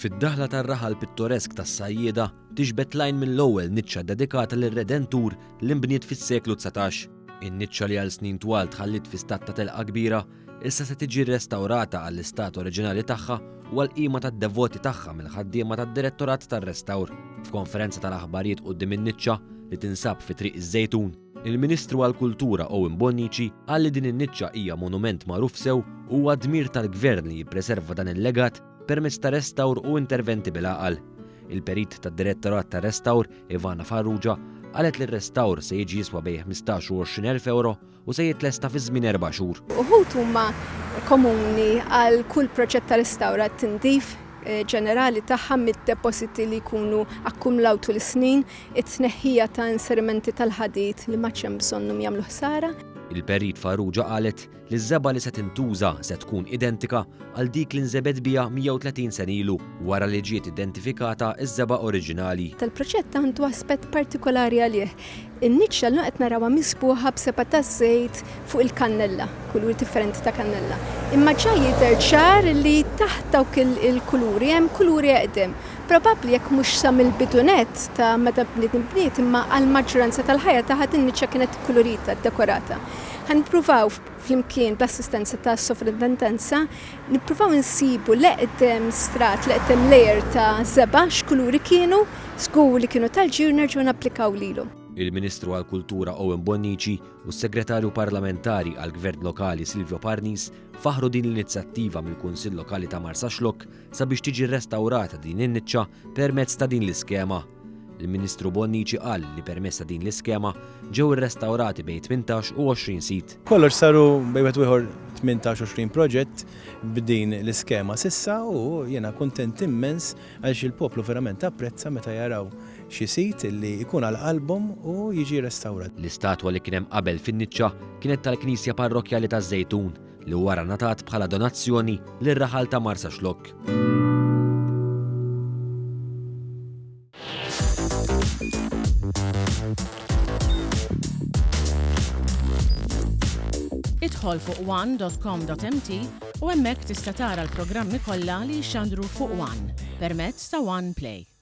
Fid-daħla tar-raħal pittoresk tas-sajjieda tixbet lajn mill-ewwel niċċa dedikata lir-Redentur li nbniet fis-seklu 19. In-niċċa li għal snin twal tħallit fi stat ta' telqa kbira issa se tiġi rrestawrata għall-istat oriġinali tagħha u għall-qima tad-devoti tagħha mill-ħaddiema tad-Direttorat tar-Restawr. F'konferenza tal-aħbarijiet quddiem in-niċċa li tinsab fi Triq iż-Żejtun, il-Ministru għall-Kultura Owen Bonnici qal li din in-niċċa hija monument magħruf sew u huwa dmir tal-Gvern li jippreserva dan il-legat permezz ta' restawr u interventi bil-għaqal. Il-perit tad-Direttorat tar-Restawr Ivana Farrugia qalet li r-restawr se jiġi jiswa bejn 15 u 20,000 euro u se jitlesta fi żmien 4 xhur. Uħud huma komuni għal kull proġett ta' restawra tindif ġenerali tagħha mid-depositi li jkunu akkumulaw tul is-snin, it-tneħħija ta' inserimenti tal-ħadid li ma hemm bżonnhom jagħmlu ħsara. Il-perit Farrugia qalet li ż-żeba li se tintuża se tkun identika għal dik li nżebed biha 130 sen ilu wara li ġiet identifikata ż-żeba oriġinali. Tal-proġett għandu aspett partikolari għalih. In-niċċa l qed narawha misbuħa b'seba' ta' żejt fuq il-kannella, kuluri differenti ta' kannella. Imma ġej jidher ċar li taħt dawk il-kuluri hemm kuluri eqdem. Probabbli jekk mhux sa mill-bidunet ta' meta bniet imma għall-maġġoranza tal-ħajja ta' ħadd in-niċċa kienet kolorita, dekorata. Ħannippruvaw flimkien bl-assistenza ta' sovrintendenza nippruvaw insibu l-eqdem strat, l-eqdem lejer ta' żeba' x'kuluri kienu, żgur li kienu tal-ġir nerġgħu napplikaw lilhom. Il-Ministru għall-Kultura Owen Bonnici u s-Segretarju Parlamentari għall-Gvern Lokali Silvio Parnis faħru din l-inizjattiva mill-Kunsill Lokali ta' Marsaxlokk sabiex tiġi rrestawrata din in-niċċa permezz ta' din l-iskema. Il-Ministru Bonnici qal li permezz ta' din l-iskema ġew irrestawrati bejn 18 u 20 sit. Kollox saru bejn ieħor 18-20 proġett b'din l-iskema sissa u jiena kuntent immens għaliex il-poplu verament apprezza meta jaraw xi sit li jkun għal qalbhom u jiġi restawrat. L-istatwa li kien hemm qabel fin-niċċa kienet tal-Knisja Parrokjali taż-Żejtun li wara ngħatat bħala donazzjoni lir-raħal ta' Marsaxlokk. Idħol fuq one.com.mt u hemmhekk tista' tara l-programmi kollha li jxandru fuq One permezz ta' One Play.